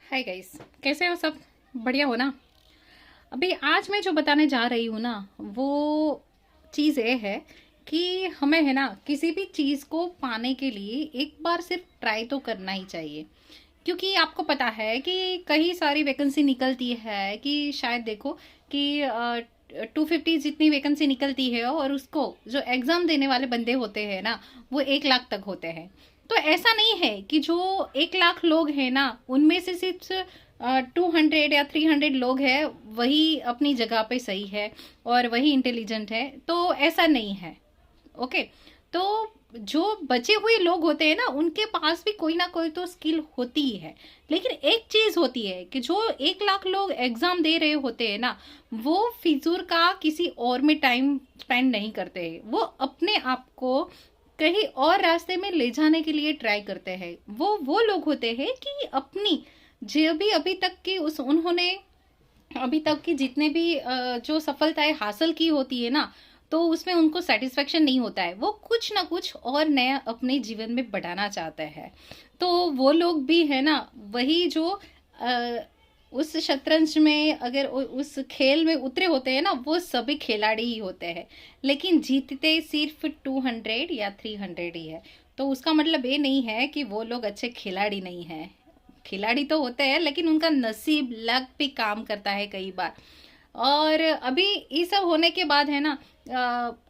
Hi guys, कैसे हो सब? बढ़िया हो ना? अभी आज मैं जो बताने जा रही हूँ ना, वो चीज़ ये है कि हमें है ना किसी भी चीज़ को पाने के लिए एक बार सिर्फ ट्राई तो करना ही चाहिए। क्योंकि आपको पता है कि कई सारी वैकेंसी निकलती है कि शायद देखो कि 250 जितनी वैकेंसी निकलती है और उसको जो एग्ज़ाम देने वाले बंदे होते हैं ना, वो 1 लाख तक होते हैं। तो ऐसा नहीं है कि जो 1 लाख लोग हैं ना, उनमें से सिर्फ 200 या 300 लोग हैं, वही अपनी जगह पे सही है और वही इंटेलिजेंट है। तो ऐसा नहीं है। ओके। तो जो बचे हुए लोग होते हैं ना, उनके पास भी कोई ना कोई तो स्किल होती ही है। लेकिन एक चीज होती है कि जो 1 लाख लोग एग्जाम दे रहे होते हैं ना, वो फिजूल का किसी और में टाइम स्पेंड नहीं करते हैं। वो अपने आप को कहीं और रास्ते में ले जाने के लिए ट्राई करते हैं। वो लोग होते हैं कि अपनी जो भी अभी तक की उस उन्होंने अभी तक की जितने भी जो सफलताएं हासिल की होती है ना, तो उसमें उनको सेटिस्फेक्शन नहीं होता है। वो कुछ ना कुछ और नया अपने जीवन में बढ़ाना चाहते हैं। तो वो लोग भी है ना, वही जो उस शतरंज में अगर उस खेल में उतरे होते हैं ना, वो सभी खिलाड़ी ही होते हैं। लेकिन जीतते सिर्फ 200 या 300 ही है। तो उसका मतलब ये नहीं है कि वो लोग अच्छे खिलाड़ी नहीं है। खिलाड़ी तो होते हैं, लेकिन उनका नसीब लक भी काम करता है कई बार। और अभी ये सब होने के बाद है ना,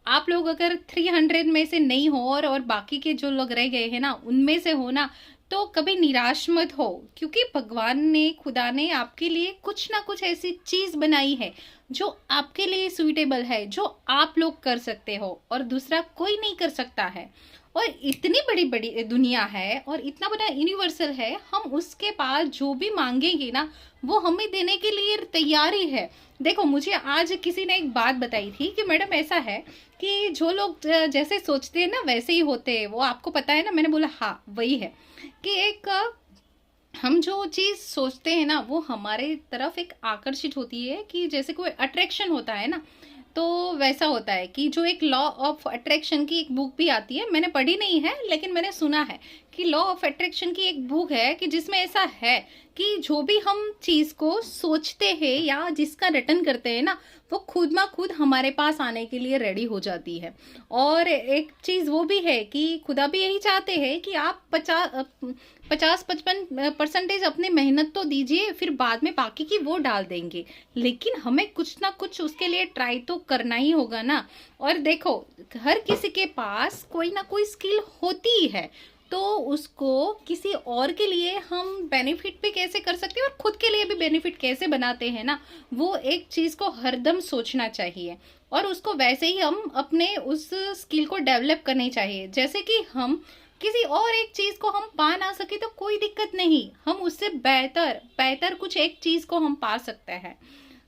आप लोग अगर 300 में से नहीं हो और बाकी के जो लोग रह गए हैं ना, उनमें से हो ना, तो कभी निराश मत हो। क्योंकि भगवान ने, खुदा ने आपके लिए कुछ ना कुछ ऐसी चीज बनाई है जो आपके लिए सुइटेबल है, जो आप लोग कर सकते हो और दूसरा कोई नहीं कर सकता है। और इतनी बड़ी बड़ी दुनिया है और इतना बड़ा यूनिवर्सल है, हम उसके पास जो भी मांगेंगे ना, वो हमें देने के लिए तैयार ही है। देखो, मुझे आज किसी ने एक बात बताई थी कि मैडम ऐसा है कि जो लोग जैसे सोचते हैं ना वैसे ही होते हैं। वो आपको पता है ना? मैंने बोला हाँ, वही है कि एक हम जो चीज सोचते हैं ना, वो हमारे तरफ एक आकर्षित होती है। कि जैसे कोई अट्रैक्शन होता है ना, तो वैसा होता है कि जो एक लॉ ऑफ अट्रैक्शन की एक बुक भी आती है, मैंने पढ़ी नहीं है लेकिन मैंने सुना है कि लॉ ऑफ अट्रैक्शन की एक बुक है कि जिसमें ऐसा है कि जो भी हम चीज को सोचते हैं या जिसका रटन करते हैं ना, वो खुद में खुद हमारे पास आने के लिए रेडी हो जाती है। और एक चीज वो भी है कि खुदा भी यही चाहते हैं कि आप 50-55% अपनी मेहनत तो दीजिए, फिर बाद में बाकी की वो डाल देंगे। लेकिन हमें कुछ ना कुछ उसके लिए ट्राई तो करना ही होगा ना। और देखो, हर किसी के पास कोई ना कोई स्किल होती है, तो उसको किसी और के लिए हम बेनिफिट भी कैसे कर सकते हैं और खुद के लिए भी बेनिफिट कैसे बनाते हैं ना, वो एक चीज को हरदम सोचना चाहिए। और उसको वैसे ही हम अपने उस स्किल को डेवलप करनी चाहिए। जैसे कि हम किसी और एक चीज को हम पा ना सके तो कोई दिक्कत नहीं, हम उससे बेहतर बेहतर कुछ एक चीज को हम पा सकते हैं।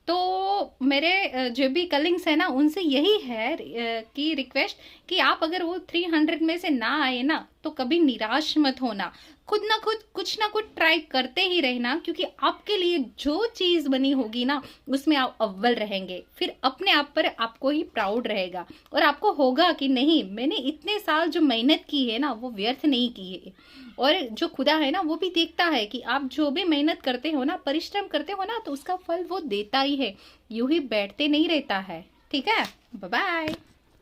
तो मेरे जो भी कलिंग्स है ना, उनसे यही है कि रिक्वेस्ट कि आप अगर वो 300 में से ना आए ना, तो कभी निराश मत होना। खुद ना खुद कुछ ना कुछ ट्राई करते ही रहना। क्योंकि आपके लिए जो चीज बनी होगी ना, उसमें आप अव्वल रहेंगे। फिर अपने आप पर आपको ही प्राउड रहेगा और आपको होगा कि नहीं, मैंने इतने साल जो मेहनत की है ना, वो व्यर्थ नहीं की है। और जो खुदा है ना, वो भी देखता है कि आप जो भी मेहनत करते हो ना, परिश्रम करते हो ना, तो उसका फल वो देता ही है। यूं ही बैठते नहीं रहता है। ठीक है? Bye bye.